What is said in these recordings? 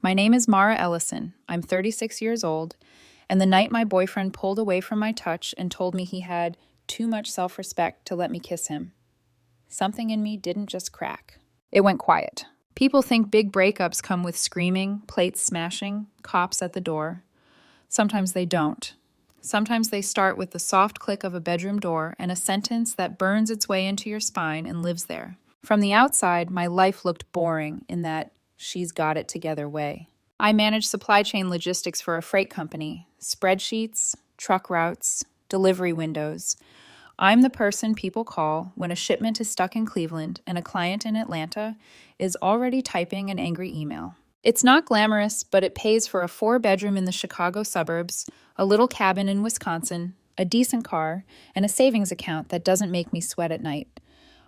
My name is Mara Ellison. I'm 36 years old, and the night my boyfriend pulled away from my touch and told me he had too much self-respect to let me kiss him, something in me didn't just crack. It went quiet. People think big breakups come with screaming, plates smashing, cops at the door. Sometimes they don't. Sometimes they start with the soft click of a bedroom door and a sentence that burns its way into your spine and lives there. From the outside, my life looked boring in that she's got it together way. I managed supply chain logistics for a freight company, spreadsheets, truck routes, delivery windows. I'm the person people call when a shipment is stuck in Cleveland and a client in Atlanta is already typing an angry email. It's not glamorous, but it pays for a 4-bedroom in the Chicago suburbs, a little cabin in Wisconsin, a decent car, and a savings account that doesn't make me sweat at night.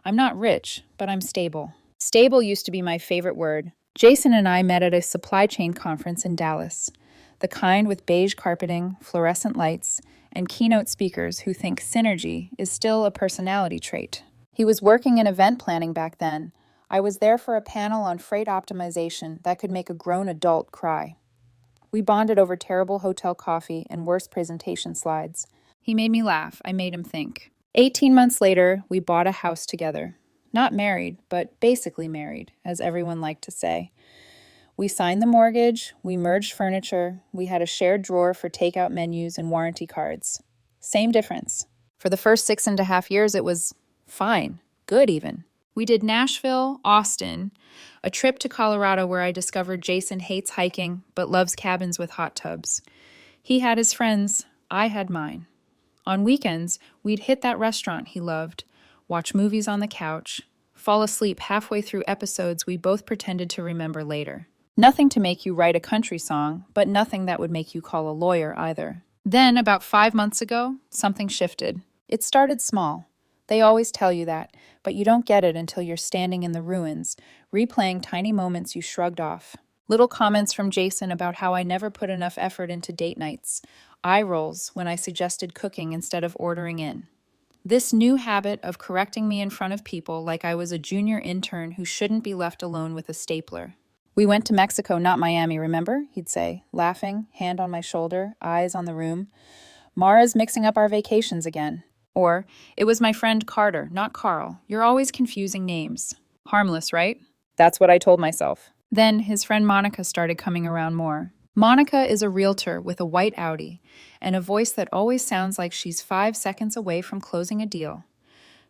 I'm not rich, but I'm stable. Stable used to be my favorite word. Jason and I met at a supply chain conference in Dallas, the kind with beige carpeting, fluorescent lights, and keynote speakers who think synergy is still a personality trait. He was working in event planning back then. I was there for a panel on freight optimization that could make a grown adult cry. We bonded over terrible hotel coffee and worse presentation slides. He made me laugh. I made him think. 18 months later, we bought a house together. Not married, but basically married, as everyone liked to say. We signed the mortgage, we merged furniture, we had a shared drawer for takeout menus and warranty cards. Same difference. For the first 6.5 years, it was fine, good even. We did Nashville, Austin, a trip to Colorado where I discovered Jason hates hiking but loves cabins with hot tubs. He had his friends, I had mine. On weekends, we'd hit that restaurant he loved, watch movies on the couch, fall asleep halfway through episodes we both pretended to remember later. Nothing to make you write a country song, but nothing that would make you call a lawyer either. Then, about 5 months ago, something shifted. It started small. They always tell you that, but you don't get it until you're standing in the ruins, replaying tiny moments you shrugged off. Little comments from Jason about how I never put enough effort into date nights. Eye rolls when I suggested cooking instead of ordering in. This new habit of correcting me in front of people like I was a junior intern who shouldn't be left alone with a stapler. We went to Mexico, not Miami, remember? He'd say, laughing, hand on my shoulder, eyes on the room. Mara's mixing up our vacations again. Or, it was my friend Carter, not Carl. You're always confusing names. Harmless, right? That's what I told myself. Then his friend Monica started coming around more. Monica is a realtor with a white Audi and a voice that always sounds like she's 5 seconds away from closing a deal.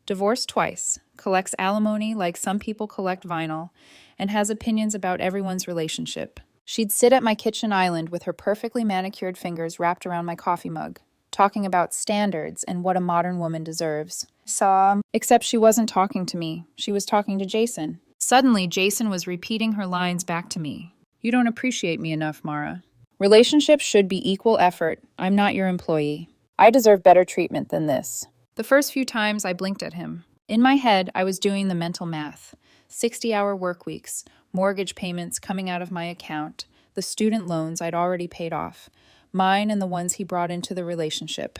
Divorced twice, collects alimony like some people collect vinyl, and has opinions about everyone's relationship. She'd sit at my kitchen island with her perfectly manicured fingers wrapped around my coffee mug, talking about standards and what a modern woman deserves. Except she wasn't talking to me. She was talking to Jason. Suddenly, Jason was repeating her lines back to me. You don't appreciate me enough, Mara. Relationships should be equal effort. I'm not your employee. I deserve better treatment than this. The first few times I blinked at him. In my head, I was doing the mental math. 60-hour work weeks, mortgage payments coming out of my account, the student loans I'd already paid off, mine and the ones he brought into the relationship.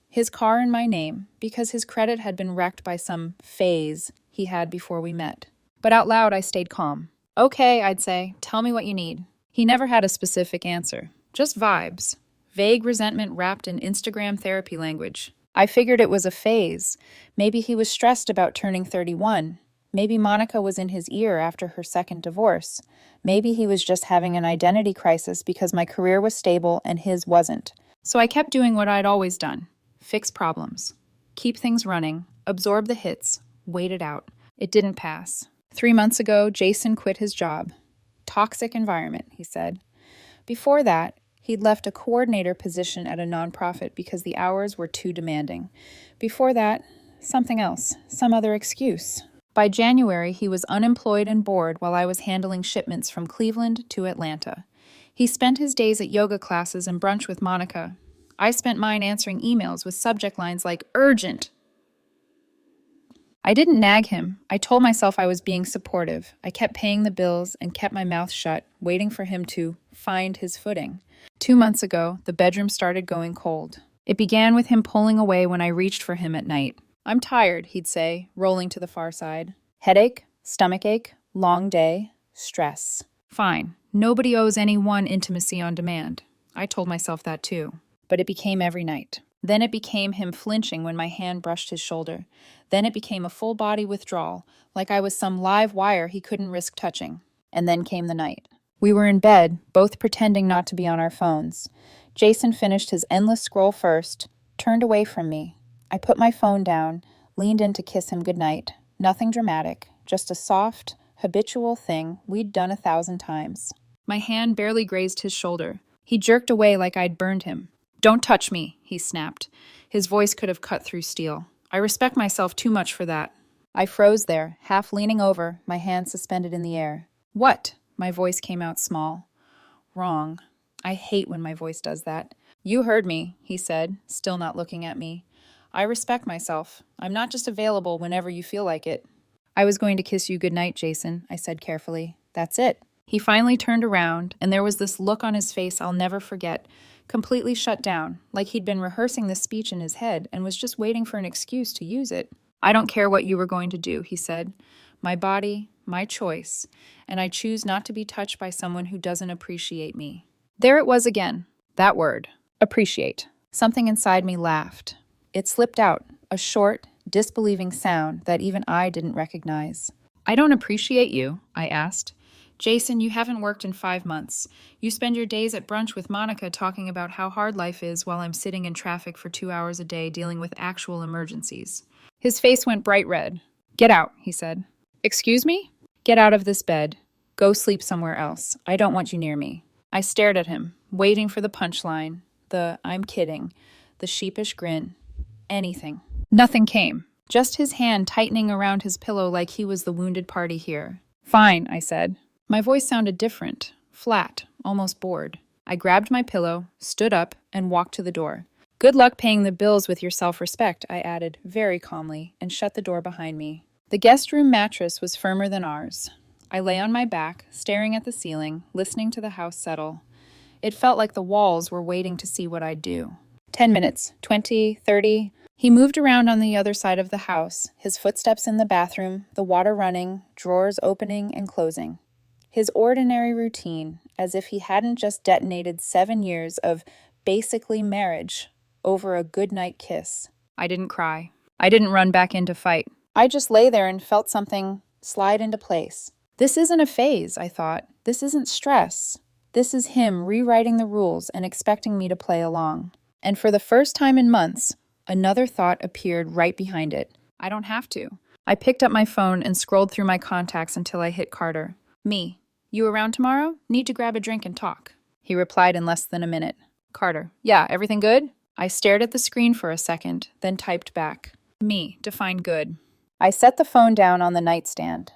His car in my name, because his credit had been wrecked by some phase he had before we met. But out loud, I stayed calm. Okay, I'd say, tell me what you need. He never had a specific answer, just vibes. Vague resentment wrapped in Instagram therapy language. I figured it was a phase. Maybe he was stressed about turning 31. Maybe Monica was in his ear after her second divorce. Maybe he was just having an identity crisis because my career was stable and his wasn't. So I kept doing what I'd always done. Fix problems. Keep things running. Absorb the hits. Wait it out. It didn't pass. 3 months ago, Jason quit his job. Toxic environment, he said. Before that, he'd left a coordinator position at a nonprofit because the hours were too demanding. Before that, something else, some other excuse. By January, he was unemployed and bored while I was handling shipments from Cleveland to Atlanta. He spent his days at yoga classes and brunch with Monica. I spent mine answering emails with subject lines like urgent. I didn't nag him. I told myself I was being supportive. I kept paying the bills and kept my mouth shut, waiting for him to find his footing. 2 months ago, the bedroom started going cold. It began with him pulling away when I reached for him at night. I'm tired, he'd say, rolling to the far side. Headache, stomachache, long day, stress. Fine, Nobody owes anyone intimacy on demand. I told myself that too. But it became every night. Then it became him flinching when my hand brushed his shoulder. Then it became a full body withdrawal, like I was some live wire he couldn't risk touching. And then came the night. We were in bed, both pretending not to be on our phones. Jason finished his endless scroll first, turned away from me. I put my phone down, leaned in to kiss him goodnight. Nothing dramatic, just a soft, habitual thing we'd done 1,000 times. My hand barely grazed his shoulder. He jerked away like I'd burned him. "Don't touch me," he snapped. His voice could have cut through steel. I respect myself too much for that. I froze there, half leaning over, my hand suspended in the air. "What?" My voice came out small. "Wrong." I hate when my voice does that. "You heard me," he said, still not looking at me. "I respect myself. I'm not just available whenever you feel like it." "I was going to kiss you goodnight, Jason," I said carefully. "That's it." He finally turned around, and there was this look on his face I'll never forget, completely shut down, like he'd been rehearsing the speech in his head and was just waiting for an excuse to use it. "I don't care what you were going to do," he said. "My body, my choice, and I choose not to be touched by someone who doesn't appreciate me." There it was again, that word, appreciate. Something inside me laughed. It slipped out, a short, disbelieving sound that even I didn't recognize. "I don't appreciate you," I asked. "Jason, you haven't worked in 5 months. You spend your days at brunch with Monica talking about how hard life is while I'm sitting in traffic for 2 hours a day dealing with actual emergencies." His face went bright red. "Get out," he said. "Excuse me?" "Get out of this bed. Go sleep somewhere else. I don't want you near me." I stared at him, waiting for the punchline, the "I'm kidding," the sheepish grin. Anything. Nothing came. Just his hand tightening around his pillow like he was the wounded party here. "Fine," I said. My voice sounded different, flat, almost bored. I grabbed my pillow, stood up, and walked to the door. "Good luck paying the bills with your self-respect," I added, very calmly, and shut the door behind me. The guest room mattress was firmer than ours. I lay on my back, staring at the ceiling, listening to the house settle. It felt like the walls were waiting to see what I'd do. 10 minutes, 20, 30. He moved around on the other side of the house, his footsteps in the bathroom, the water running, drawers opening and closing. His ordinary routine, as if he hadn't just detonated 7 years of basically marriage over a goodnight kiss. I didn't cry. I didn't run back in to fight. I just lay there and felt something slide into place. This isn't a phase, I thought. This isn't stress. This is him rewriting the rules and expecting me to play along. And for the first time in months, another thought appeared right behind it. I don't have to. I picked up my phone and scrolled through my contacts until I hit Carter. "Me. You around tomorrow? Need to grab a drink and talk." He replied in less than a minute. Carter. "Yeah, everything good?" I stared at the screen for a second, then typed back. "Me. Define good." I set the phone down on the nightstand.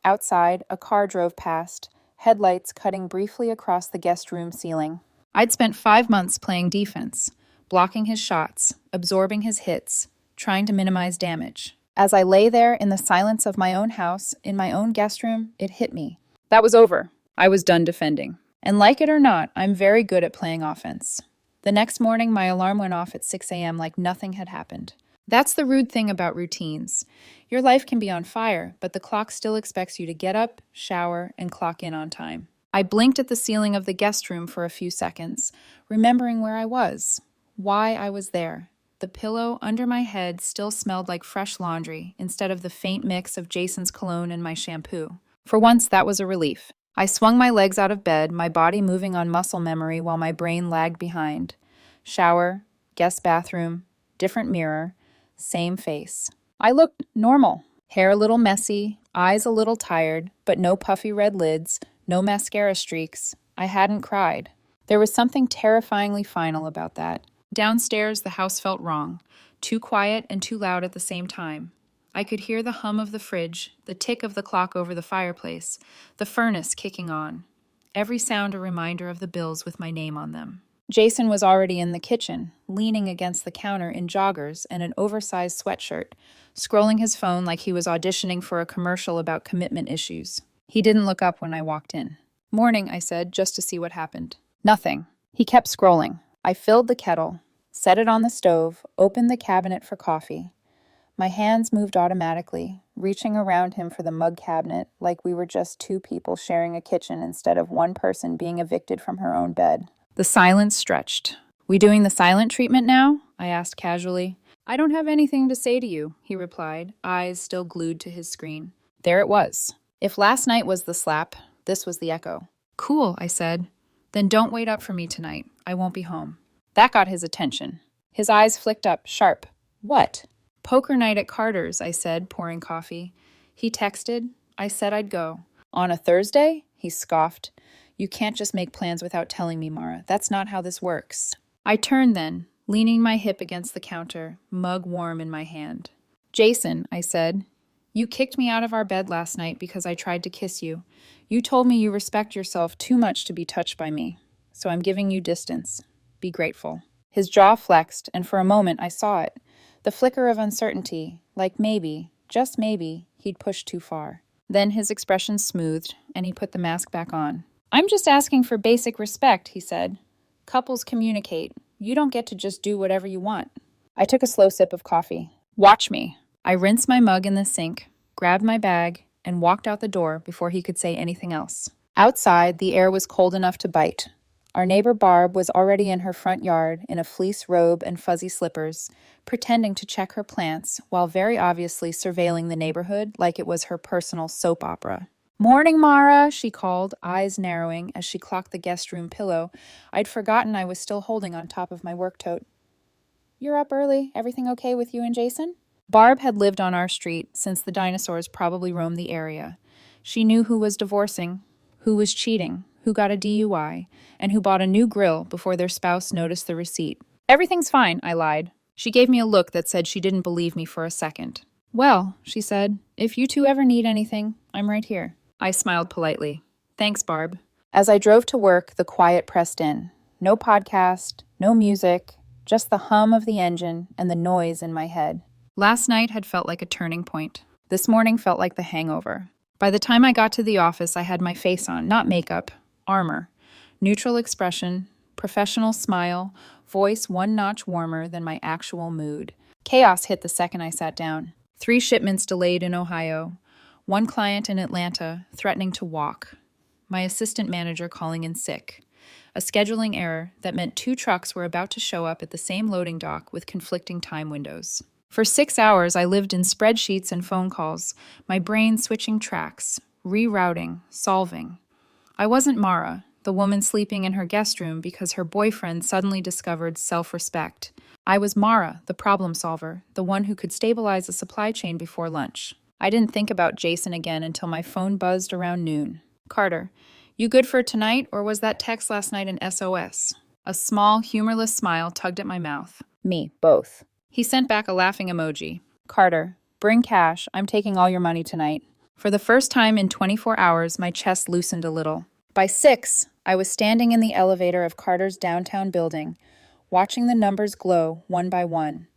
Outside, a car drove past, headlights cutting briefly across the guest room ceiling. I'd spent 5 months playing defense, blocking his shots, absorbing his hits, trying to minimize damage. As I lay there in the silence of my own house, in my own guest room, it hit me. That was over. I was done defending. And like it or not, I'm very good at playing offense. The next morning, my alarm went off at 6 a.m. like nothing had happened. That's the rude thing about routines. Your life can be on fire, but the clock still expects you to get up, shower, and clock in on time. I blinked at the ceiling of the guest room for a few seconds, remembering where I was, why I was there. The pillow under my head still smelled like fresh laundry instead of the faint mix of Jason's cologne and my shampoo. For once, that was a relief. I swung my legs out of bed, my body moving on muscle memory while my brain lagged behind. Shower, guest bathroom, different mirror, same face. I looked normal. Hair a little messy, eyes a little tired, but no puffy red lids, no mascara streaks. I hadn't cried. There was something terrifyingly final about that. Downstairs, the house felt wrong, too quiet and too loud at the same time. I could hear the hum of the fridge, the tick of the clock over the fireplace, the furnace kicking on. Every sound a reminder of the bills with my name on them. Jason was already in the kitchen, leaning against the counter in joggers and an oversized sweatshirt, scrolling his phone like he was auditioning for a commercial about commitment issues. He didn't look up when I walked in. "Morning," I said, just to see what happened. Nothing. He kept scrolling. I filled the kettle, set it on the stove, opened the cabinet for coffee. My hands moved automatically, reaching around him for the mug cabinet like we were just two people sharing a kitchen instead of one person being evicted from her own bed. The silence stretched. "We doing the silent treatment now?" I asked casually. "I don't have anything to say to you," he replied, eyes still glued to his screen. There it was. If last night was the slap, this was the echo. "Cool," I said. "Then don't wait up for me tonight. I won't be home." That got his attention. His eyes flicked up, sharp. "What?" "Poker night at Carter's," I said, pouring coffee. He texted. I said I'd go. "On a Thursday?" He scoffed. "You can't just make plans without telling me, Mara. That's not how this works." I turned then, leaning my hip against the counter, mug warm in my hand. "Jason," I said, "you kicked me out of our bed last night because I tried to kiss you. You told me you respect yourself too much to be touched by me. So I'm giving you distance. Be grateful." His jaw flexed, and for a moment I saw it. The flicker of uncertainty, like maybe, just maybe, he'd pushed too far. Then his expression smoothed, and he put the mask back on. "I'm just asking for basic respect," he said. "Couples communicate. You don't get to just do whatever you want." I took a slow sip of coffee. "Watch me." I rinsed my mug in the sink, grabbed my bag, and walked out the door before he could say anything else. Outside, the air was cold enough to bite. Our neighbor Barb was already in her front yard in a fleece robe and fuzzy slippers, pretending to check her plants while very obviously surveilling the neighborhood like it was her personal soap opera. "Morning, Mara," she called, eyes narrowing as she clocked the guest room pillow I'd forgotten I was still holding on top of my work tote. "You're up early. Everything okay with you and Jason?" Barb had lived on our street since the dinosaurs probably roamed the area. She knew who was divorcing, who was cheating, who got a DUI, and who bought a new grill before their spouse noticed the receipt. "Everything's fine," I lied. She gave me a look that said she didn't believe me for a second. "Well," she said, "if you two ever need anything, I'm right here." I smiled politely. "Thanks, Barb." As I drove to work, the quiet pressed in. No podcast, no music, just the hum of the engine and the noise in my head. Last night had felt like a turning point. This morning felt like the hangover. By the time I got to the office, I had my face on, not makeup, armor. Neutral expression, professional smile, voice one notch warmer than my actual mood. Chaos hit the second I sat down. 3 shipments delayed in Ohio. 1 client in Atlanta threatening to walk. My assistant manager calling in sick. A scheduling error that meant 2 trucks were about to show up at the same loading dock with conflicting time windows. For 6 hours, I lived in spreadsheets and phone calls, my brain switching tracks, rerouting, solving. I wasn't Mara, the woman sleeping in her guest room because her boyfriend suddenly discovered self-respect. I was Mara, the problem solver, the one who could stabilize a supply chain before lunch. I didn't think about Jason again until my phone buzzed around noon. "Carter, you good for tonight, or was that text last night an SOS?" A small, humorless smile tugged at my mouth. "Me, both." He sent back a laughing emoji. "Carter, bring cash. I'm taking all your money tonight." For the first time in 24 hours, my chest loosened a little. By 6, I was standing in the elevator of Carter's downtown building, watching the numbers glow one by one.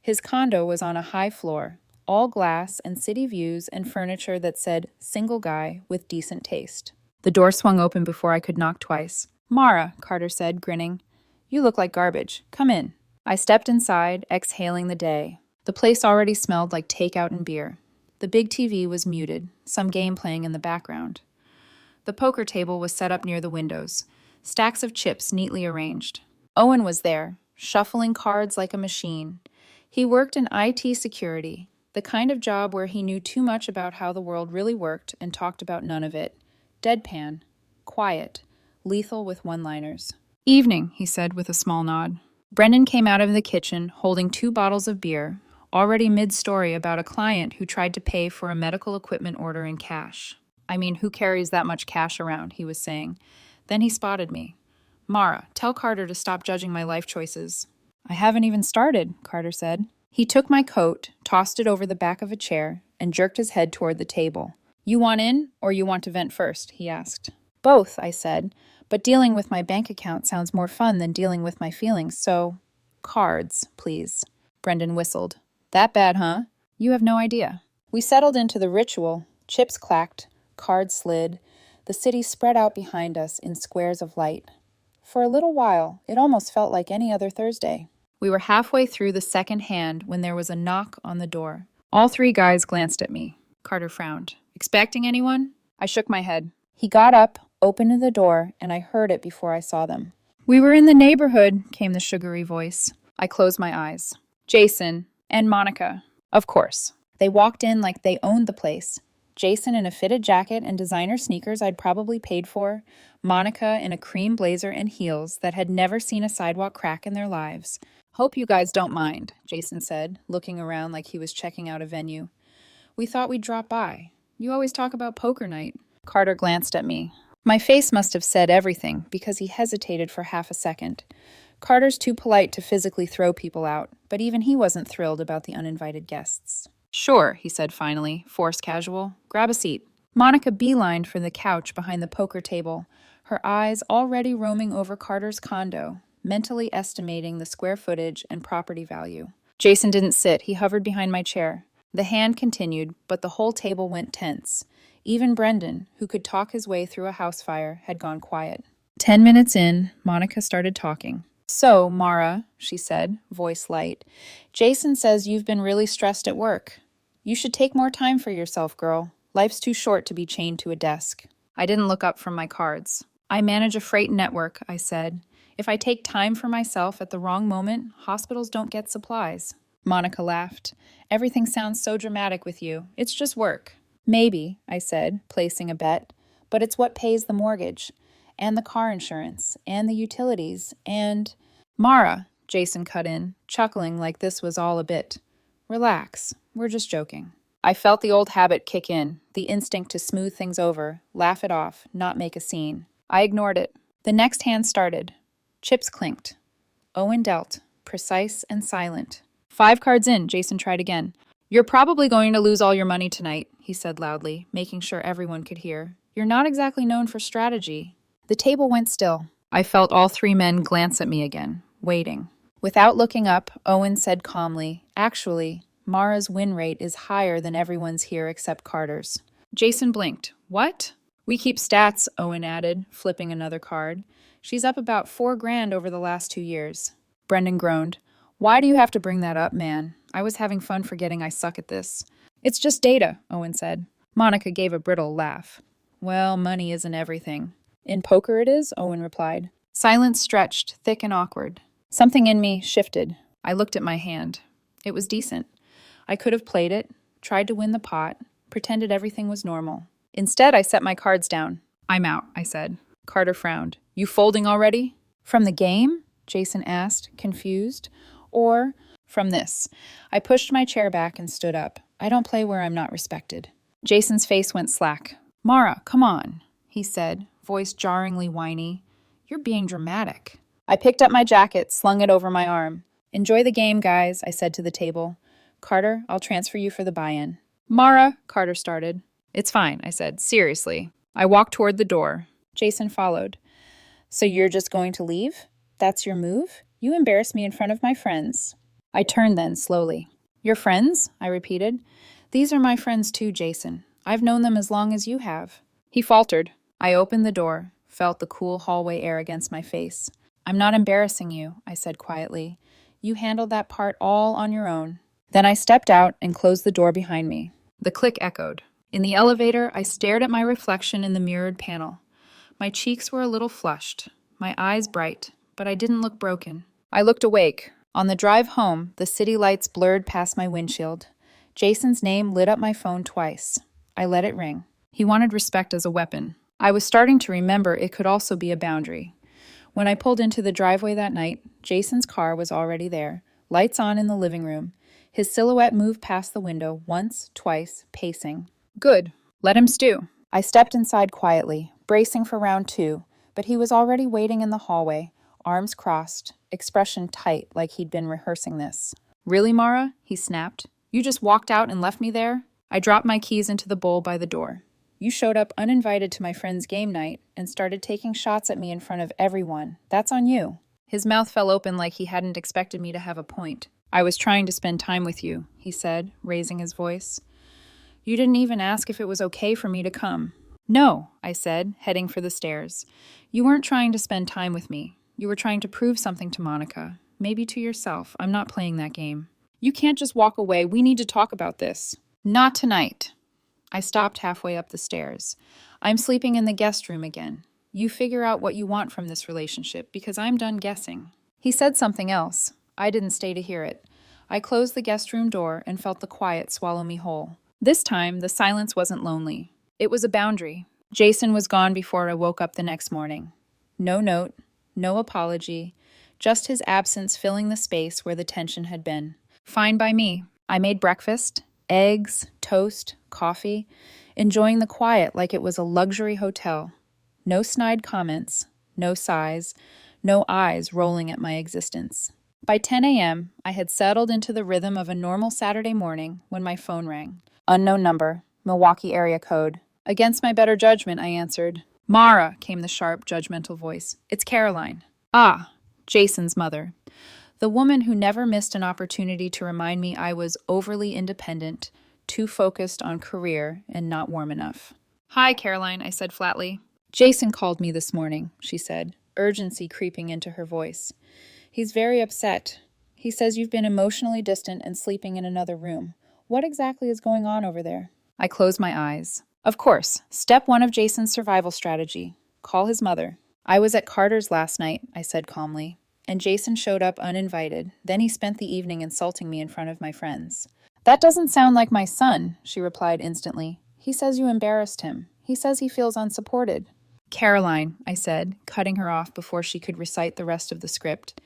His condo was on a high floor, all glass and city views and furniture that said, "Single guy with decent taste." The door swung open before I could knock twice. "Mara," Carter said, grinning. "You look like garbage. Come in." I stepped inside, exhaling the day. The place already smelled like takeout and beer. The big TV was muted, some game playing in the background. The poker table was set up near the windows, stacks of chips neatly arranged. Owen was there, shuffling cards like a machine. He worked in IT security, the kind of job where he knew too much about how the world really worked and talked about none of it. Deadpan, quiet, lethal with one-liners. "Evening," he said with a small nod. Brendan came out of the kitchen holding 2 bottles of beer, already mid-story about a client who tried to pay for a medical equipment order in cash. "I mean, who carries that much cash around?" he was saying. Then he spotted me. "Mara, tell Carter to stop judging my life choices." "I haven't even started," Carter said. He took my coat, tossed it over the back of a chair, and jerked his head toward the table. "You want in, or you want to vent first?" he asked. "Both," I said, "but dealing with my bank account sounds more fun than dealing with my feelings, so cards, please." Brendan whistled. "That bad, huh? You have no idea." We settled into the ritual. Chips clacked, cards slid. The city spread out behind us in squares of light. For a little while, it almost felt like any other Thursday. We were halfway through the second hand when there was a knock on the door. All three guys glanced at me. Carter frowned. Expecting anyone? I shook my head. He got up, opened the door, and I heard it before I saw them. We were in the neighborhood, came the sugary voice. I closed my eyes. Jason and Monica. Of course. They walked in like they owned the place. Jason in a fitted jacket and designer sneakers I'd probably paid for. Monica in a cream blazer and heels that had never seen a sidewalk crack in their lives. Hope you guys don't mind, Jason said, looking around like he was checking out a venue. We thought we'd drop by. You always talk about poker night. Carter glanced at me. My face must have said everything because he hesitated for half a second. Carter's too polite to physically throw people out, but even he wasn't thrilled about the uninvited guests. Sure, he said finally, forced casual. Grab a seat. Monica beelined for the couch behind the poker table, her eyes already roaming over Carter's condo, mentally estimating the square footage and property value. Jason didn't sit. He hovered behind my chair. The hand continued, but the whole table went tense. Even Brendan, who could talk his way through a house fire, had gone quiet. 10 minutes in, Monica started talking. So, Mara, she said, voice light, Jason says you've been really stressed at work. You should take more time for yourself, girl. Life's too short to be chained to a desk. I didn't look up from my cards. I manage a freight network, I said. If I take time for myself at the wrong moment, hospitals don't get supplies. Monica laughed. Everything sounds so dramatic with you. It's just work. Maybe, I said, placing a bet, but it's what pays the mortgage, and the car insurance, and the utilities, and... Mara, Jason cut in, chuckling like this was all a bit. Relax, we're just joking. I felt the old habit kick in, the instinct to smooth things over, laugh it off, not make a scene. I ignored it. The next hand started. Chips clinked. Owen dealt, precise and silent. 5 cards in, Jason tried again. You're probably going to lose all your money tonight, he said loudly, making sure everyone could hear. You're not exactly known for strategy. The table went still. I felt all 3 men glance at me again, waiting. Without looking up, Owen said calmly, actually, Mara's win rate is higher than everyone's here except Carter's. Jason blinked. What? We keep stats, Owen added, flipping another card. She's up about $4,000 over the last 2 years. Brendan groaned. Why do you have to bring that up, man? I was having fun forgetting I suck at this. It's just data, Owen said. Monica gave a brittle laugh. Well, money isn't everything. In poker it is, Owen replied. Silence stretched, thick and awkward. Something in me shifted. I looked at my hand. It was decent. I could have played it, tried to win the pot, pretended everything was normal. Instead, I set my cards down. I'm out, I said. Carter frowned. You folding already? From the game? Jason asked, confused. Or from this. I pushed my chair back and stood up. I don't play where I'm not respected. Jason's face went slack. Mara, come on, he said, voice jarringly whiny. You're being dramatic. I picked up my jacket, slung it over my arm. Enjoy the game, guys, I said to the table. Carter, I'll transfer you for the buy-in. Mara, Carter started. It's fine, I said, seriously. I walked toward the door. Jason followed. So you're just going to leave? That's your move? You embarrassed me in front of my friends. I turned then, slowly. Your friends? I repeated. These are my friends too, Jason. I've known them as long as you have. He faltered. I opened the door, felt the cool hallway air against my face. I'm not embarrassing you, I said quietly. You handled that part all on your own. Then I stepped out and closed the door behind me. The click echoed. In the elevator, I stared at my reflection in the mirrored panel. My cheeks were a little flushed, my eyes bright, but I didn't look broken. I looked awake. On the drive home, the city lights blurred past my windshield. Jason's name lit up my phone twice. I let it ring. He wanted respect as a weapon. I was starting to remember it could also be a boundary. When I pulled into the driveway that night, Jason's car was already there, lights on in the living room. His silhouette moved past the window once, twice, pacing. Good. Let him stew. I stepped inside quietly, bracing for round 2, but he was already waiting in the hallway, arms crossed, expression tight like he'd been rehearsing this. Really, Mara? He snapped. You just walked out and left me there? I dropped my keys into the bowl by the door. You showed up uninvited to my friend's game night and started taking shots at me in front of everyone. That's on you. His mouth fell open like he hadn't expected me to have a point. I was trying to spend time with you, he said, raising his voice. You didn't even ask if it was okay for me to come. No, I said, heading for the stairs. You weren't trying to spend time with me. You were trying to prove something to Monica. Maybe to yourself. I'm not playing that game. You can't just walk away. We need to talk about this. Not tonight. I stopped halfway up the stairs. I'm sleeping in the guest room again. You figure out what you want from this relationship, because I'm done guessing. He said something else. I didn't stay to hear it. I closed the guest room door and felt the quiet swallow me whole. This time, the silence wasn't lonely. It was a boundary. Jason was gone before I woke up the next morning. No note, no apology, just his absence filling the space where the tension had been. Fine by me. I made breakfast, eggs, toast, coffee, enjoying the quiet like it was a luxury hotel. No snide comments, no sighs, no eyes rolling at my existence. By 10 a.m., I had settled into the rhythm of a normal Saturday morning when my phone rang. Unknown number, Milwaukee area code. Against my better judgment, I answered. Mara, came the sharp, judgmental voice. It's Caroline. Ah, Jason's mother. The woman who never missed an opportunity to remind me I was overly independent, too focused on career, and not warm enough. Hi, Caroline, I said flatly. Jason called me this morning, she said, urgency creeping into her voice. He's very upset. He says you've been emotionally distant and sleeping in another room. What exactly is going on over there? I closed my eyes. Of course, step one of Jason's survival strategy. Call his mother. I was at Carter's last night, I said calmly, and Jason showed up uninvited. Then he spent the evening insulting me in front of my friends. That doesn't sound like my son, she replied instantly. He says you embarrassed him. He says he feels unsupported. Caroline, I said, cutting her off before she could recite the rest of the script.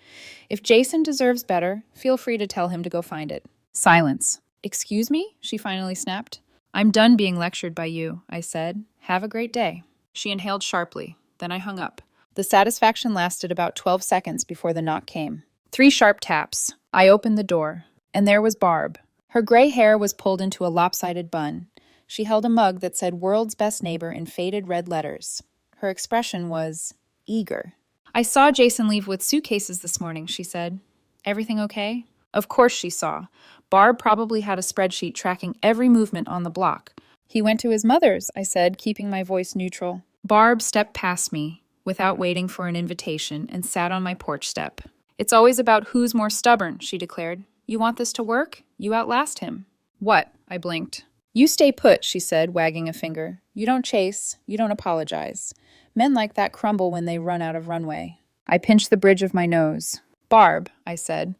If Jason deserves better, feel free to tell him to go find it. Silence. Excuse me? She finally snapped. I'm done being lectured by you, I said. Have a great day. She inhaled sharply. Then I hung up. The satisfaction lasted about 12 seconds before the knock came. 3 sharp taps. I opened the door, and there was Barb. Her gray hair was pulled into a lopsided bun. She held a mug that said World's Best Neighbor in faded red letters. Her expression was eager. I saw Jason leave with suitcases this morning, she said. Everything okay? Of course she saw. Barb probably had a spreadsheet tracking every movement on the block. He went to his mother's, I said, keeping my voice neutral. Barb stepped past me, without waiting for an invitation, and sat on my porch step. It's always about who's more stubborn, she declared. You want this to work? You outlast him. What? I blinked. You stay put, she said, wagging a finger. You don't chase. You don't apologize. Men like that crumble when they run out of runway. I pinched the bridge of my nose. Barb, I said,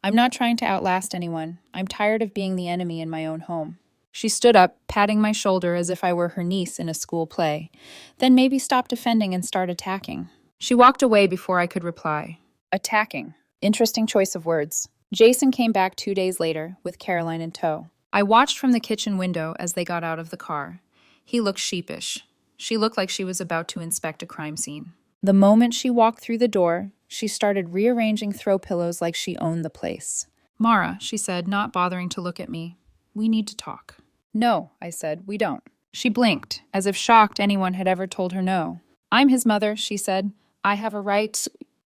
I'm not trying to outlast anyone. I'm tired of being the enemy in my own home. She stood up, patting my shoulder as if I were her niece in a school play. Then maybe stop defending and start attacking. She walked away before I could reply. Attacking. Interesting choice of words. Jason came back 2 days later, with Caroline in tow. I watched from the kitchen window as they got out of the car. He looked sheepish. She looked like she was about to inspect a crime scene. The moment she walked through the door, she started rearranging throw pillows like she owned the place. Mara, she said, not bothering to look at me. We need to talk. No, I said, we don't. She blinked, as if shocked anyone had ever told her no. I'm his mother, she said. I have a right.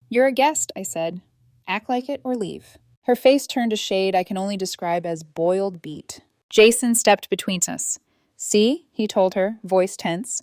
You're a guest, I said. Act like it or leave. Her face turned a shade I can only describe as boiled beet. Jason stepped between us. See, he told her, voice tense.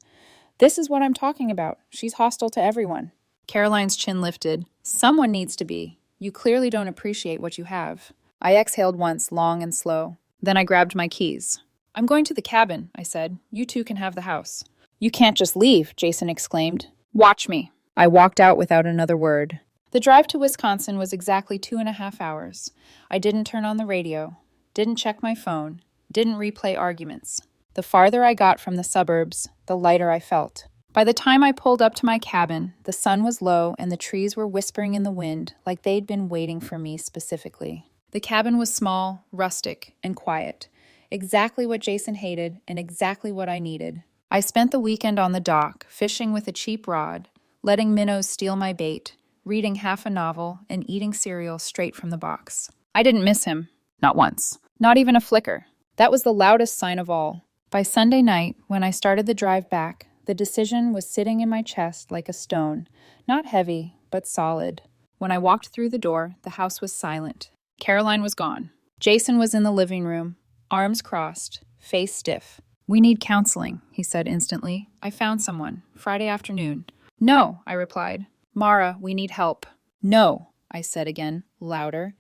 This is what I'm talking about. She's hostile to everyone. Caroline's chin lifted. Someone needs to be. You clearly don't appreciate what you have. I exhaled once, long and slow. Then I grabbed my keys. I'm going to the cabin, I said. You two can have the house. You can't just leave, Jason exclaimed. Watch me. I walked out without another word. The drive to Wisconsin was exactly 2.5 hours. I didn't turn on the radio, didn't check my phone, didn't replay arguments. The farther I got from the suburbs, the lighter I felt. By the time I pulled up to my cabin, the sun was low and the trees were whispering in the wind like they'd been waiting for me specifically. The cabin was small, rustic, and quiet. Exactly what Jason hated and exactly what I needed. I spent the weekend on the dock, fishing with a cheap rod, letting minnows steal my bait, reading half a novel, and eating cereal straight from the box. I didn't miss him. Not once. Not even a flicker. That was the loudest sign of all. By Sunday night, when I started the drive back, the decision was sitting in my chest like a stone. Not heavy, but solid. When I walked through the door, the house was silent. Caroline was gone. Jason was in the living room, arms crossed, face stiff. We need counseling, he said instantly. I found someone. Friday afternoon. No, I replied. Mara, we need help. No, I said again, louder.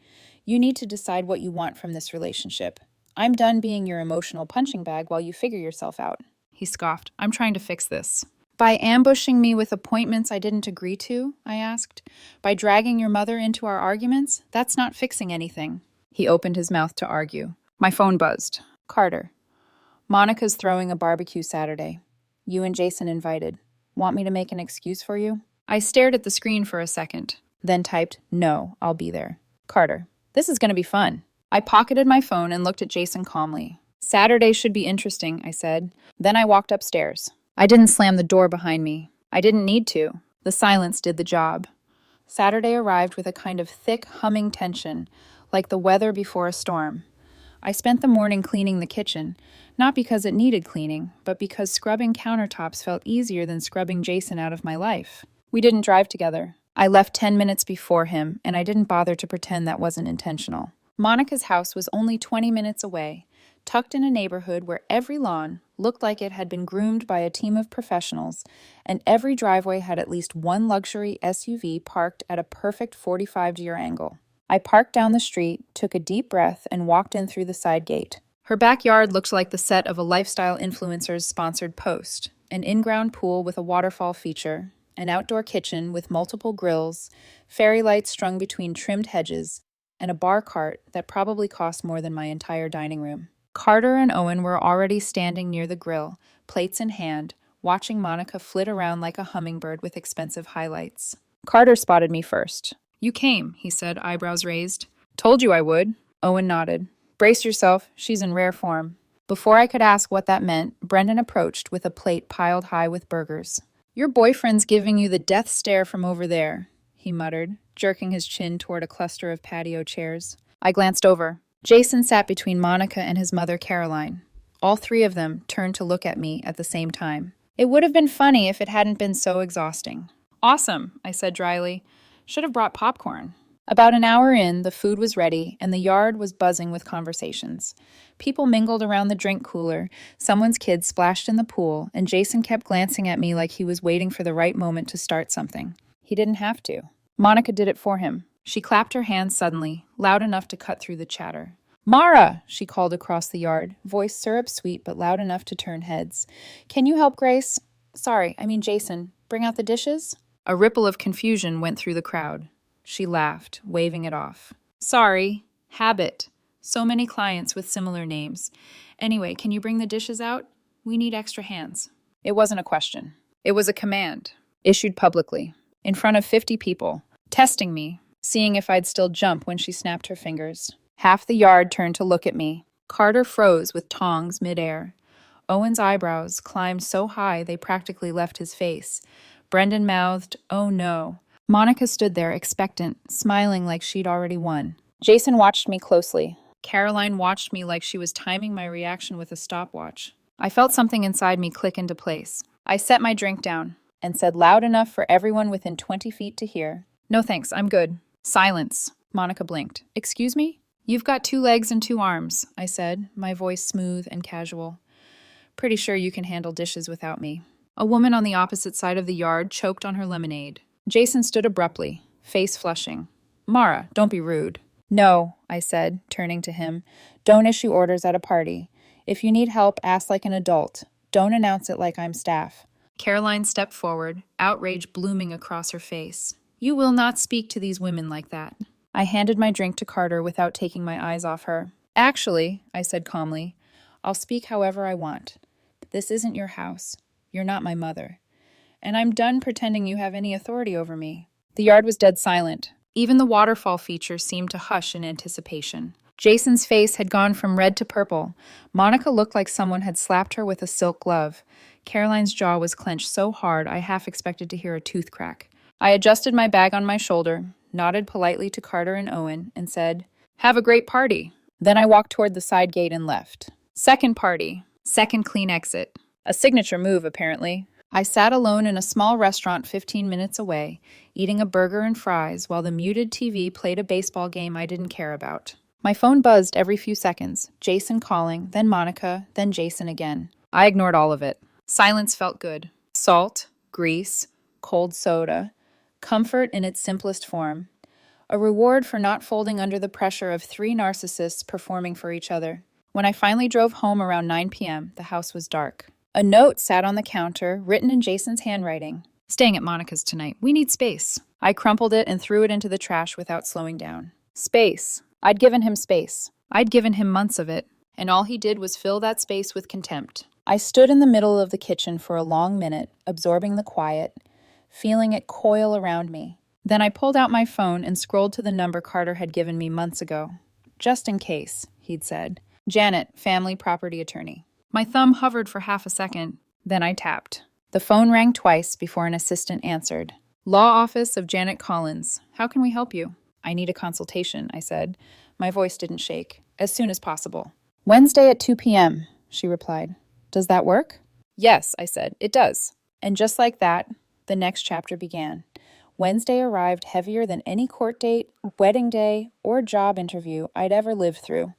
You need to decide what you want from this relationship. I'm done being your emotional punching bag while you figure yourself out. He scoffed. I'm trying to fix this. By ambushing me with appointments I didn't agree to? I asked. By dragging your mother into our arguments? That's not fixing anything. He opened his mouth to argue. My phone buzzed. Carter. Monica's throwing a barbecue Saturday. You and Jason invited. Want me to make an excuse for you? I stared at the screen for a second, then typed, No, I'll be there. Carter. This is going to be fun. I pocketed my phone and looked at Jason calmly. Saturday should be interesting, I said. Then I walked upstairs. I didn't slam the door behind me. I didn't need to. The silence did the job. Saturday arrived with a kind of thick, humming tension, like the weather before a storm. I spent the morning cleaning the kitchen, not because it needed cleaning, but because scrubbing countertops felt easier than scrubbing Jason out of my life. We didn't drive together. I left 10 minutes before him, and I didn't bother to pretend that wasn't intentional. Monica's house was only 20 minutes away, tucked in a neighborhood where every lawn looked like it had been groomed by a team of professionals, and every driveway had at least one luxury SUV parked at a perfect 45-degree angle. I parked down the street, took a deep breath, and walked in through the side gate. Her backyard looked like the set of a lifestyle influencer's sponsored post, an in-ground pool with a waterfall feature, an outdoor kitchen with multiple grills, fairy lights strung between trimmed hedges, and a bar cart that probably cost more than my entire dining room. Carter and Owen were already standing near the grill, plates in hand, watching Monica flit around like a hummingbird with expensive highlights. Carter spotted me first. You came, he said, eyebrows raised. Told you I would. Owen nodded. Brace yourself, she's in rare form. Before I could ask what that meant, Brendan approached with a plate piled high with burgers. Your boyfriend's giving you the death stare from over there, he muttered, jerking his chin toward a cluster of patio chairs. I glanced over. Jason sat between Monica and his mother, Caroline. All three of them turned to look at me at the same time. It would have been funny if it hadn't been so exhausting. Awesome, I said dryly. Should have brought popcorn. About an hour in, the food was ready, and the yard was buzzing with conversations. People mingled around the drink cooler, someone's kid splashed in the pool, and Jason kept glancing at me like he was waiting for the right moment to start something. He didn't have to. Monica did it for him. She clapped her hands suddenly, loud enough to cut through the chatter. Mara, she called across the yard, voice syrup-sweet but loud enough to turn heads. Can you help Grace? Sorry, I mean Jason. Bring out the dishes? A ripple of confusion went through the crowd. She laughed, waving it off. Sorry. Habit. So many clients with similar names. Anyway, can you bring the dishes out? We need extra hands. It wasn't a question. It was a command, issued publicly, in front of 50 people, testing me, seeing if I'd still jump when she snapped her fingers. Half the yard turned to look at me. Carter froze with tongs midair. Owen's eyebrows climbed so high they practically left his face. Brendan mouthed, "Oh no." Monica stood there, expectant, smiling like she'd already won. Jason watched me closely. Caroline watched me like she was timing my reaction with a stopwatch. I felt something inside me click into place. I set my drink down and said loud enough for everyone within 20 feet to hear, "No thanks, I'm good." Silence. Monica blinked. "Excuse me?" "You've got 2 legs and 2 arms," I said, my voice smooth and casual. "Pretty sure you can handle dishes without me." A woman on the opposite side of the yard choked on her lemonade. Jason stood abruptly, face flushing. "Mara, don't be rude." "No," I said, turning to him. "Don't issue orders at a party. If you need help, ask like an adult. Don't announce it like I'm staff." Caroline stepped forward, outrage blooming across her face. "You will not speak to these women like that." I handed my drink to Carter without taking my eyes off her. "Actually," I said calmly, "I'll speak however I want. This isn't your house. You're not my mother. And I'm done pretending you have any authority over me." The yard was dead silent. Even the waterfall feature seemed to hush in anticipation. Jason's face had gone from red to purple. Monica looked like someone had slapped her with a silk glove. Caroline's jaw was clenched so hard I half expected to hear a tooth crack. I adjusted my bag on my shoulder, nodded politely to Carter and Owen, and said, "Have a great party." Then I walked toward the side gate and left. Second party. Second clean exit. A signature move, apparently. I sat alone in a small restaurant 15 minutes away, eating a burger and fries while the muted TV played a baseball game I didn't care about. My phone buzzed every few seconds, Jason calling, then Monica, then Jason again. I ignored all of it. Silence felt good. Salt, grease, cold soda, comfort in its simplest form. a reward for not folding under the pressure of 3 narcissists performing for each other. When I finally drove home around 9 p.m., the house was dark. A note sat on the counter, written in Jason's handwriting. "Staying at Monica's tonight. We need space." I crumpled it and threw it into the trash without slowing down. Space. I'd given him space. I'd given him months of it, and all he did was fill that space with contempt. I stood in the middle of the kitchen for a long minute, absorbing the quiet, feeling it coil around me. Then I pulled out my phone and scrolled to the number Carter had given me months ago. "Just in case," he'd said. "Janet, family property attorney." My thumb hovered for half a second. Then I tapped. The phone rang twice before an assistant answered. "Law Office of Janet Collins. How can we help you?" "I need a consultation," I said. My voice didn't shake. "As soon as possible." "Wednesday at 2 p.m., she replied. "Does that work?" "Yes," I said. "It does." And just like that, the next chapter began. Wednesday arrived heavier than any court date, wedding day, or job interview I'd ever lived through.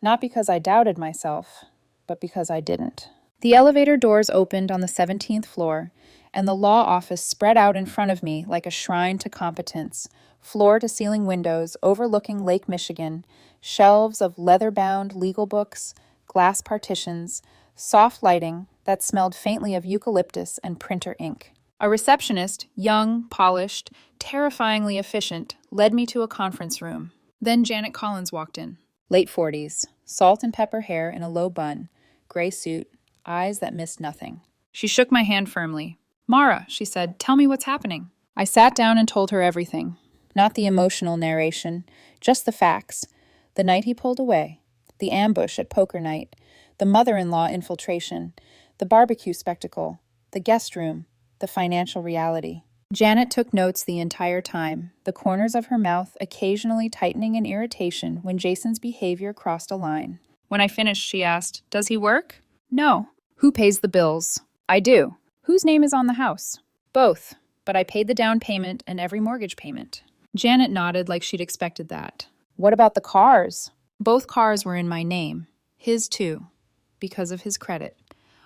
Not because I doubted myself, but because I didn't. The elevator doors opened on the 17th floor, and the law office spread out in front of me like a shrine to competence, floor-to-ceiling windows overlooking Lake Michigan, shelves of leather-bound legal books, glass partitions, soft lighting that smelled faintly of eucalyptus and printer ink. A receptionist, young, polished, terrifyingly efficient, led me to a conference room. Then Janet Collins walked in. Late 40s, salt and pepper hair in a low bun, gray suit, eyes that missed nothing. She shook my hand firmly. "Mara," she said, "tell me what's happening." I sat down and told her everything. Not the emotional narration, just the facts. The night he pulled away, the ambush at poker night, the mother-in-law infiltration, the barbecue spectacle, the guest room, the financial reality. Janet took notes the entire time, the corners of her mouth occasionally tightening in irritation when Jason's behavior crossed a line. When I finished, she asked, "Does he work?" "No." "Who pays the bills?" "I do." "Whose name is on the house?" "Both, but I paid the down payment and every mortgage payment." Janet nodded like she'd expected that. "What about the cars?" "Both cars were in my name. His too, because of his credit.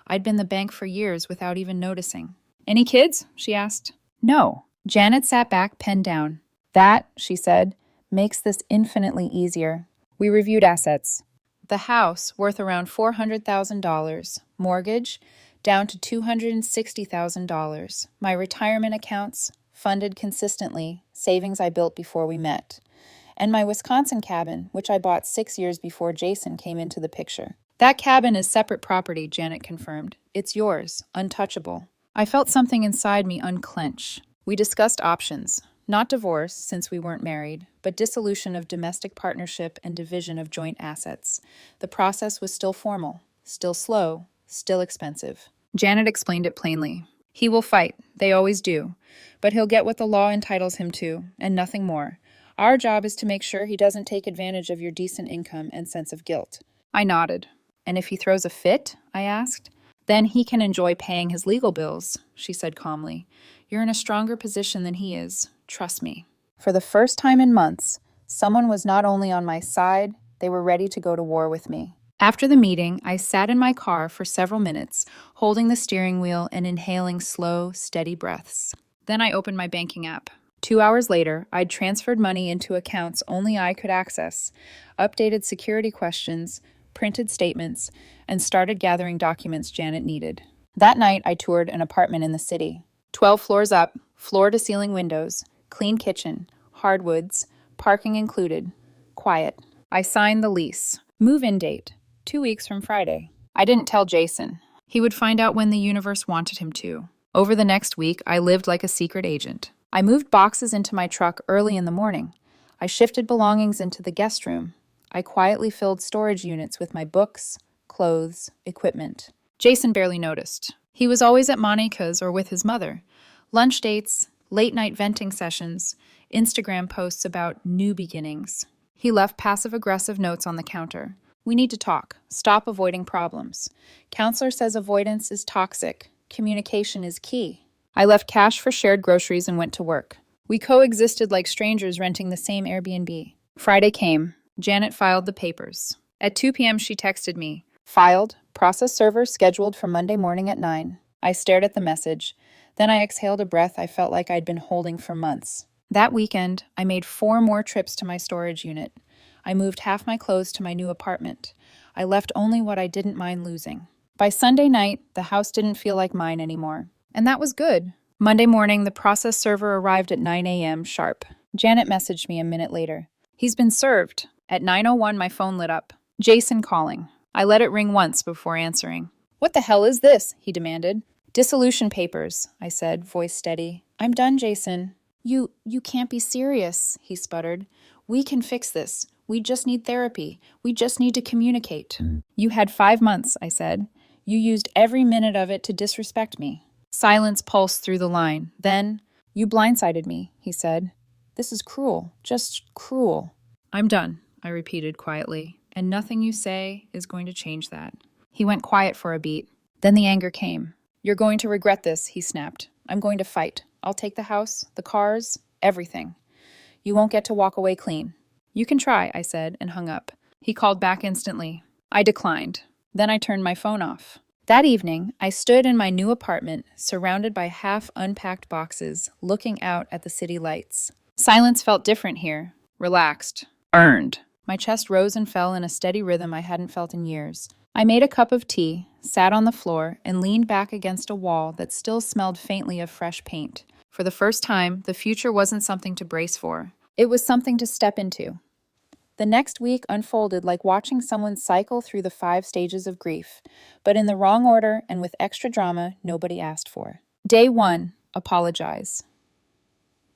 I'd been the bank for years without even noticing." "Any kids?" she asked. "No." Janet sat back, pen down. "That," she said, "makes this infinitely easier." We reviewed assets. The house, worth around $400,000. Mortgage, down to $260,000. My retirement accounts, funded consistently, savings I built before we met. And my Wisconsin cabin, which I bought 6 years before Jason came into the picture. "That cabin is separate property," Janet confirmed. "It's yours, untouchable." I felt something inside me unclench. We discussed options. Not divorce, since we weren't married, but dissolution of domestic partnership and division of joint assets. The process was still formal, still slow, still expensive. Janet explained it plainly. "He will fight, they always do, but he'll get what the law entitles him to, and nothing more. Our job is to make sure he doesn't take advantage of your decent income and sense of guilt." I nodded. "And if he throws a fit?" I asked. "Then he can enjoy paying his legal bills," she said calmly. "You're in a stronger position than he is. Trust me." For the first time in months, someone was not only on my side, they were ready to go to war with me. After the meeting, I sat in my car for several minutes, holding the steering wheel and inhaling slow, steady breaths. Then I opened my banking app. 2 hours later, I'd transferred money into accounts only I could access, updated security questions, printed statements, and started gathering documents Janet needed. That night, I toured an apartment in the city. 12 floors up, floor-to-ceiling windows, clean kitchen, hardwoods, parking included. Quiet. I signed the lease. Move-in date, 2 weeks from Friday. I didn't tell Jason. He would find out when the universe wanted him to. Over the next week, I lived like a secret agent. I moved boxes into my truck early in the morning. I shifted belongings into the guest room. I quietly filled storage units with my books, clothes, equipment. Jason barely noticed. He was always at Monica's or with his mother. Lunch dates, late-night venting sessions, Instagram posts about new beginnings. He left passive-aggressive notes on the counter. "We need to talk. Stop avoiding problems. Counselor says avoidance is toxic. Communication is key." I left cash for shared groceries and went to work. We coexisted like strangers renting the same Airbnb. Friday came. Janet filed the papers. At 2 p.m. she texted me. "Filed. Process server scheduled for Monday morning at 9. I stared at the message. Then I exhaled a breath I felt like I'd been holding for months. That weekend, I made 4 more trips to my storage unit. I moved half my clothes to my new apartment. I left only what I didn't mind losing. By Sunday night, the house didn't feel like mine anymore. And that was good. Monday morning, the process server arrived at 9 a.m. sharp. Janet messaged me a minute later. "He's been served." At 9:01, my phone lit up. Jason calling. I let it ring once before answering. "What the hell is this?" he demanded. "Dissolution papers," I said, voice steady. "I'm done, Jason." You can't be serious," he sputtered. "We can fix this. We just need therapy. We just need to communicate." "You had 5 months," I said. "You used every minute of it to disrespect me." Silence pulsed through the line. Then, "You blindsided me," he said. "This is cruel. Just cruel." "I'm done," I repeated quietly, "and nothing you say is going to change that." He went quiet for a beat. Then the anger came. "You're going to regret this," he snapped. "I'm going to fight. I'll take the house, the cars, everything. You won't get to walk away clean." "You can try," I said, and hung up. He called back instantly. I declined. Then I turned my phone off. That evening, I stood in my new apartment, surrounded by half-unpacked boxes, looking out at the city lights. Silence felt different here. Relaxed. Earned. My chest rose and fell in a steady rhythm I hadn't felt in years. I made a cup of tea, sat on the floor, and leaned back against a wall that still smelled faintly of fresh paint. For the first time, the future wasn't something to brace for. It was something to step into. The next week unfolded like watching someone cycle through the 5 stages of grief, but in the wrong order and with extra drama nobody asked for. Day 1, apologize.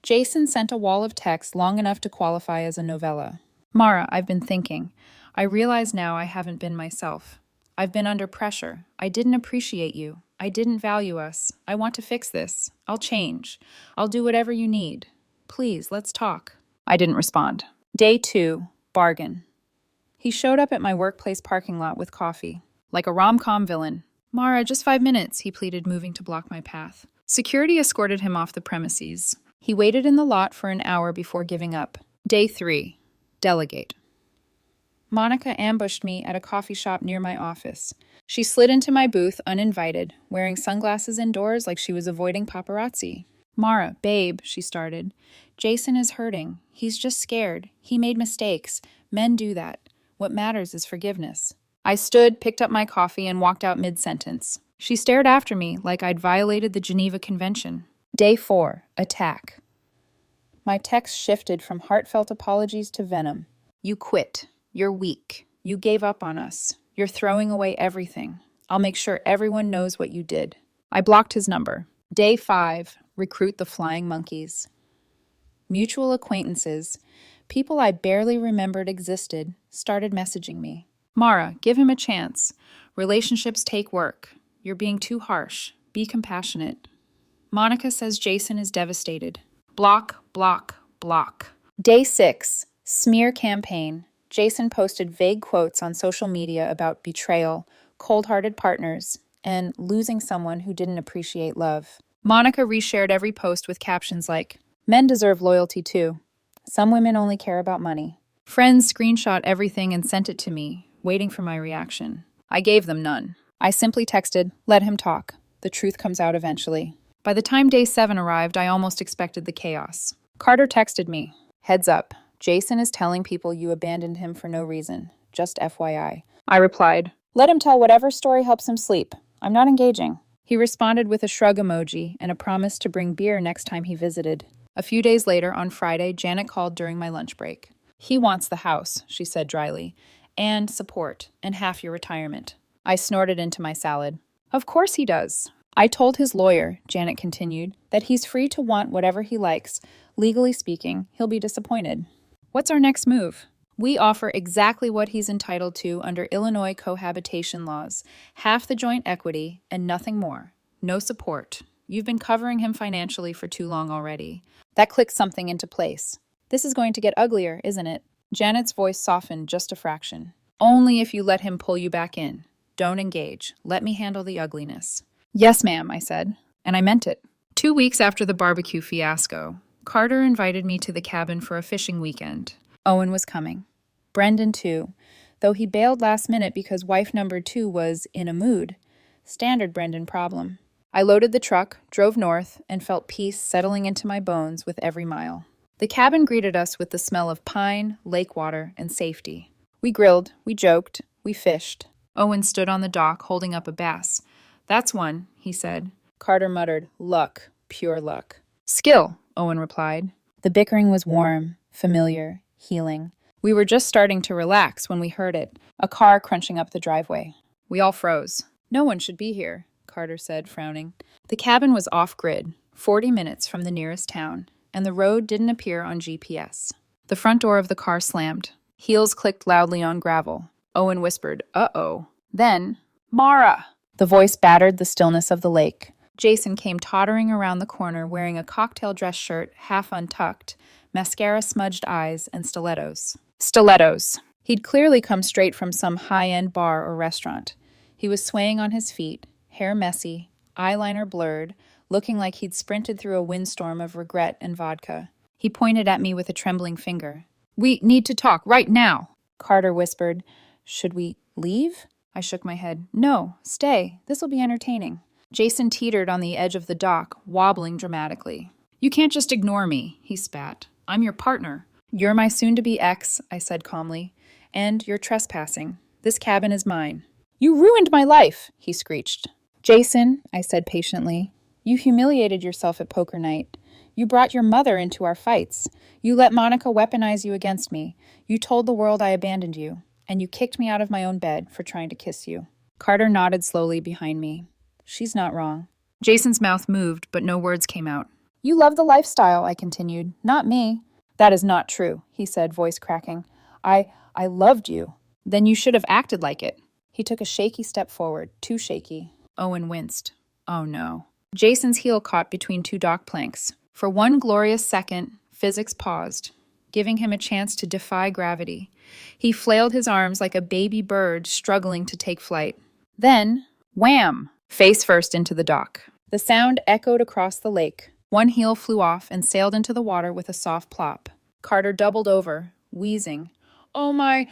Jason sent a wall of text long enough to qualify as a novella. "Mara, I've been thinking. I realize now I haven't been myself. I've been under pressure. I didn't appreciate you. I didn't value us. I want to fix this. I'll change. I'll do whatever you need. Please, let's talk." I didn't respond. Day 2, bargain. He showed up at my workplace parking lot with coffee. Like a rom-com villain. "Mara, just 5 minutes," he pleaded, moving to block my path. Security escorted him off the premises. He waited in the lot for an hour before giving up. Day 3, delegate. Monica ambushed me at a coffee shop near my office. She slid into my booth uninvited, wearing sunglasses indoors like she was avoiding paparazzi. "Mara, babe," she started. "Jason is hurting. He's just scared. He made mistakes. Men do that. What matters is forgiveness." I stood, picked up my coffee, and walked out mid-sentence. She stared after me like I'd violated the Geneva Convention. Day 4, attack. My text shifted from heartfelt apologies to venom. "You quit. You're weak. You gave up on us. You're throwing away everything. I'll make sure everyone knows what you did." I blocked his number. Day 5, recruit the flying monkeys. Mutual acquaintances, people I barely remembered existed, started messaging me. "Mara, give him a chance. Relationships take work. You're being too harsh. Be compassionate." Monica says Jason is devastated. Block, block, block. Day 6, smear campaign. Jason posted vague quotes on social media about betrayal, cold-hearted partners, and losing someone who didn't appreciate love. Monica reshared every post with captions like, "Men deserve loyalty too. Some women only care about money." Friends screenshot everything and sent it to me, waiting for my reaction. I gave them none. I simply texted, "Let him talk. The truth comes out eventually." By the time day 7 arrived, I almost expected the chaos. Carter texted me, "Heads up. Jason is telling people you abandoned him for no reason. Just FYI." I replied, "Let him tell whatever story helps him sleep. I'm not engaging." He responded with a shrug emoji and a promise to bring beer next time he visited. A few days later, on Friday, Janet called during my lunch break. "He wants the house," she said dryly, "and support, and half your retirement." I snorted into my salad. "Of course he does." "I told his lawyer," Janet continued, "that he's free to want whatever he likes. Legally speaking, he'll be disappointed." What's our next move? We offer exactly what he's entitled to under Illinois cohabitation laws, half the joint equity and nothing more. No support. You've been covering him financially for too long already. That clicks something into place. "This is going to get uglier, isn't it?" Janet's voice softened just a fraction. "Only if you let him pull you back in. Don't engage. Let me handle the ugliness." "Yes, ma'am," I said, and I meant it. 2 weeks after the barbecue fiasco, Carter invited me to the cabin for a fishing weekend. Owen was coming. Brendan, too, though he bailed last minute because wife number 2 was in a mood. Standard Brendan problem. I loaded the truck, drove north, and felt peace settling into my bones with every mile. The cabin greeted us with the smell of pine, lake water, and safety. We grilled, we joked, we fished. Owen stood on the dock holding up a bass. "That's one," he said. Carter muttered, "Luck, pure luck." "Skill," Owen replied. The bickering was warm, familiar, healing. We were just starting to relax when we heard it, a car crunching up the driveway. We all froze. "No one should be here," Carter said, frowning. The cabin was off-grid, 40 minutes from the nearest town, and the road didn't appear on GPS. The front door of the car slammed. Heels clicked loudly on gravel. Owen whispered, "Uh-oh." Then, "Mara!" The voice battered the stillness of the lake. Jason came tottering around the corner wearing a cocktail dress shirt, half untucked, mascara-smudged eyes, and stilettos. Stilettos. He'd clearly come straight from some high-end bar or restaurant. He was swaying on his feet, hair messy, eyeliner blurred, looking like he'd sprinted through a windstorm of regret and vodka. He pointed at me with a trembling finger. "We need to talk right now," Carter whispered. "Should we leave?" I shook my head. "No, stay. This'll be entertaining." Jason teetered on the edge of the dock, wobbling dramatically. "You can't just ignore me," he spat. "I'm your partner." "You're my soon-to-be ex," I said calmly. "And you're trespassing. This cabin is mine." "You ruined my life," he screeched. "Jason," I said patiently, "you humiliated yourself at poker night. You brought your mother into our fights. You let Monica weaponize you against me. You told the world I abandoned you. And you kicked me out of my own bed for trying to kiss you." Carter nodded slowly behind me. "She's not wrong." Jason's mouth moved, but no words came out. "You love the lifestyle," I continued. "Not me." "That is not true," he said, voice cracking. I loved you." "Then you should have acted like it." He took a shaky step forward, too shaky. Owen winced. "Oh no." Jason's heel caught between two dock planks. For one glorious second, physics paused, giving him a chance to defy gravity. He flailed his arms like a baby bird struggling to take flight. Then, wham! Face first into the dock. The sound echoed across the lake. One heel flew off and sailed into the water with a soft plop. Carter doubled over, wheezing. Oh my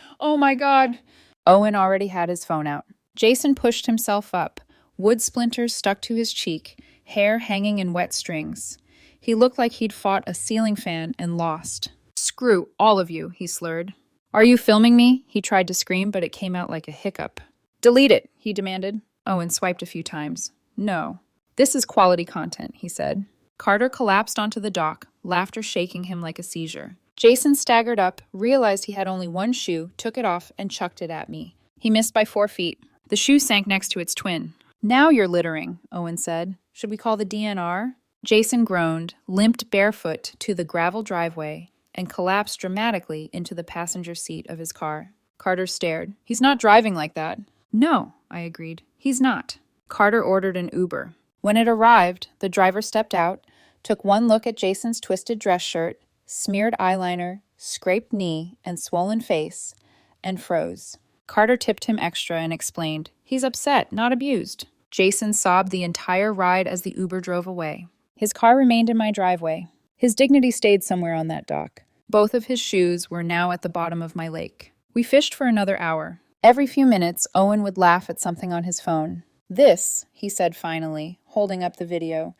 God." Owen already had his phone out. Jason pushed himself up, wood splinters stuck to his cheek, hair hanging in wet strings. He looked like he'd fought a ceiling fan and lost. "Screw all of you," he slurred. "Are you filming me?" He tried to scream, but it came out like a hiccup. "Delete it," he demanded. Owen swiped a few times. "No. This is quality content," he said. Carter collapsed onto the dock, laughter shaking him like a seizure. Jason staggered up, realized he had only one shoe, took it off, and chucked it at me. He missed by 4 feet. The shoe sank next to its twin. "Now you're littering," Owen said. "Should we call the DNR?" Jason groaned, limped barefoot to the gravel driveway, and collapsed dramatically into the passenger seat of his car. Carter stared. "He's not driving like that." "No," I agreed. "He's not." Carter ordered an Uber. When it arrived, the driver stepped out, took one look at Jason's twisted dress shirt, smeared eyeliner, scraped knee, and swollen face, and froze. Carter tipped him extra and explained, "He's upset, not abused." Jason sobbed the entire ride as the Uber drove away. His car remained in my driveway. His dignity stayed somewhere on that dock. Both of his shoes were now at the bottom of my lake. We fished for another hour. Every few minutes, Owen would laugh at something on his phone. "This," he said finally, holding up the video,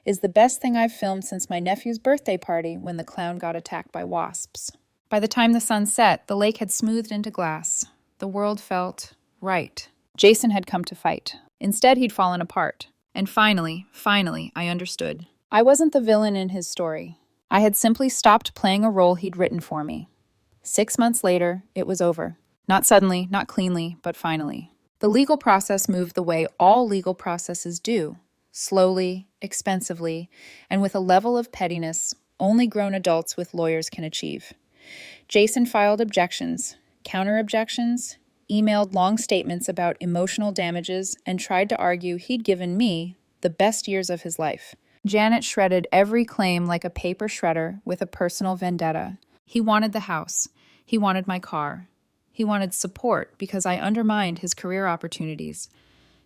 "is the best thing I've filmed since my nephew's birthday party when the clown got attacked by wasps." By the time the sun set, the lake had smoothed into glass. The world felt right. Jason had come to fight. Instead, he'd fallen apart. And finally, I understood. I wasn't the villain in his story. I had simply stopped playing a role he'd written for me. 6 months later, it was over. Not suddenly, not cleanly, but finally. The legal process moved the way all legal processes do. Slowly, expensively, and with a level of pettiness only grown adults with lawyers can achieve. Jason filed objections, counter-objections, emailed long statements about emotional damages, and tried to argue he'd given me the best years of his life. Janet shredded every claim like a paper shredder with a personal vendetta. He wanted the house. He wanted my car. He wanted support because I undermined his career opportunities.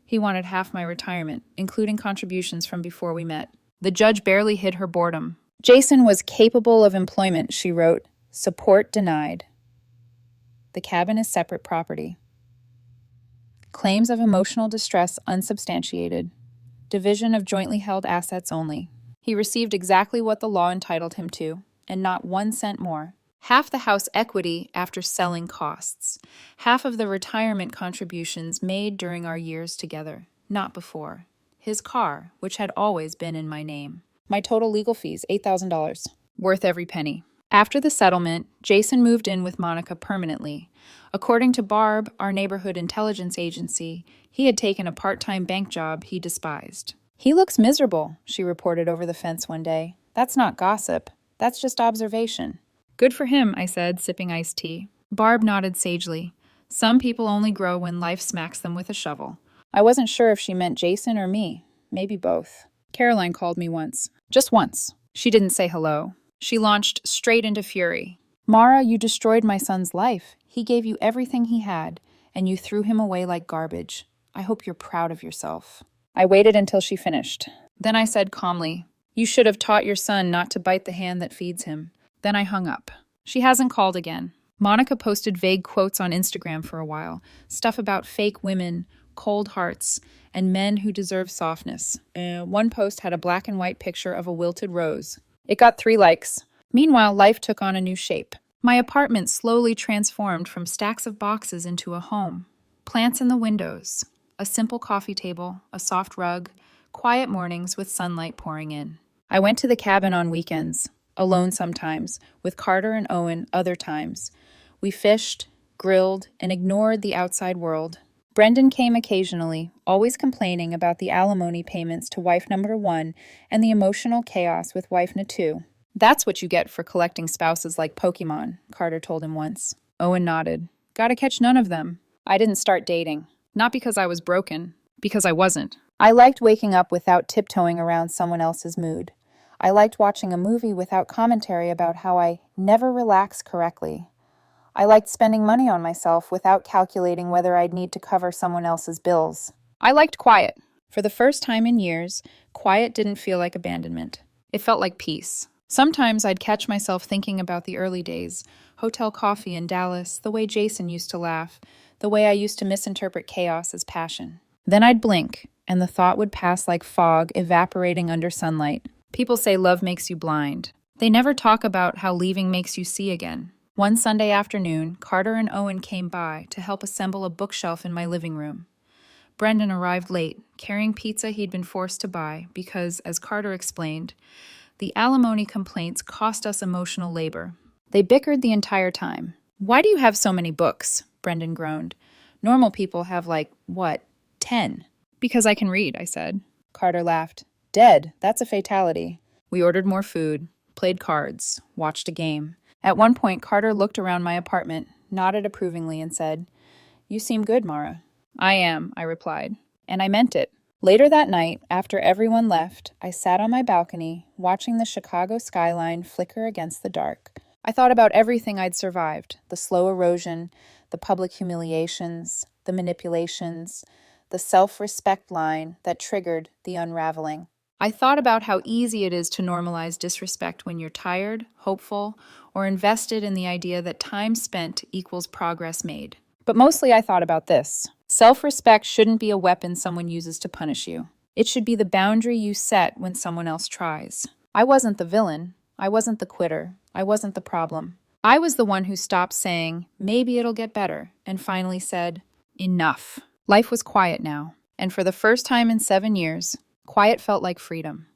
He wanted half my retirement, including contributions from before we met. The judge barely hid her boredom. Jason was capable of employment, she wrote. Support denied. The cabin is separate property. Claims of emotional distress unsubstantiated. Division of jointly held assets only. He received exactly what the law entitled him to. and not 1 cent more. Half the house equity after selling costs. Half of the retirement contributions made during our years together, not before. His car, which had always been in my name. My total legal fees, $8,000. Worth every penny. After the settlement, Jason moved in with Monica permanently. According to Barb, our neighborhood intelligence agency, he had taken a part-time bank job he despised. He looks miserable, she reported over the fence one day. That's not gossip. That's just observation. Good for him, I said, sipping iced tea. Barb nodded sagely. Some people only grow when life smacks them with a shovel. I wasn't sure if she meant Jason or me. Maybe both. Caroline called me once. Just once. She didn't say hello. She launched straight into fury. Mara, you destroyed my son's life. He gave you everything he had, and you threw him away like garbage. I hope you're proud of yourself. I waited until she finished. Then I said calmly, you should have taught your son not to bite the hand that feeds him. Then I hung up. She hasn't called again. Monica posted vague quotes on Instagram for a while, stuff about fake women, cold hearts, and men who deserve softness. One post had a black and white picture of a wilted rose. It got 3 likes. Meanwhile, life took on a new shape. My apartment slowly transformed from stacks of boxes into a home. Plants in the windows, a simple coffee table, a soft rug, quiet mornings with sunlight pouring in. I went to the cabin on weekends, alone sometimes, with Carter and Owen other times. We fished, grilled, and ignored the outside world. Brendan came occasionally, always complaining about the alimony payments to wife number 1 and the emotional chaos with wife number 2. That's what you get for collecting spouses like Pokemon, Carter told him once. Owen nodded. Gotta catch none of them. I didn't start dating. Not because I was broken, because I wasn't. I liked waking up without tiptoeing around someone else's mood. I liked watching a movie without commentary about how I never relax correctly. I liked spending money on myself without calculating whether I'd need to cover someone else's bills. I liked quiet. For the first time in years, quiet didn't feel like abandonment. It felt like peace. Sometimes I'd catch myself thinking about the early days, hotel coffee in Dallas, the way Jason used to laugh, the way I used to misinterpret chaos as passion. Then I'd blink, and the thought would pass like fog evaporating under sunlight. People say love makes you blind. They never talk about how leaving makes you see again. One Sunday afternoon, Carter and Owen came by to help assemble a bookshelf in my living room. Brendan arrived late, carrying pizza he'd been forced to buy because, as Carter explained, the alimony complaints cost us emotional labor. They bickered the entire time. Why do you have so many books? Brendan groaned. Normal people have 10. Because I can read, I said. Carter laughed. Dead, that's a fatality. We ordered more food, played cards, watched a game. At one point, Carter looked around my apartment, nodded approvingly, and said, You seem good, Mara. I am, I replied. And I meant it. Later that night, after everyone left, I sat on my balcony, watching the Chicago skyline flicker against the dark. I thought about everything I'd survived, the slow erosion, the public humiliations, the manipulations, the self-respect line that triggered the unraveling. I thought about how easy it is to normalize disrespect when you're tired, hopeful, or invested in the idea that time spent equals progress made. But mostly I thought about this. Self-respect shouldn't be a weapon someone uses to punish you. It should be the boundary you set when someone else tries. I wasn't the villain. I wasn't the quitter. I wasn't the problem. I was the one who stopped saying, maybe it'll get better, and finally said, enough. Life was quiet now, and for the first time in 7 years, quiet felt like freedom.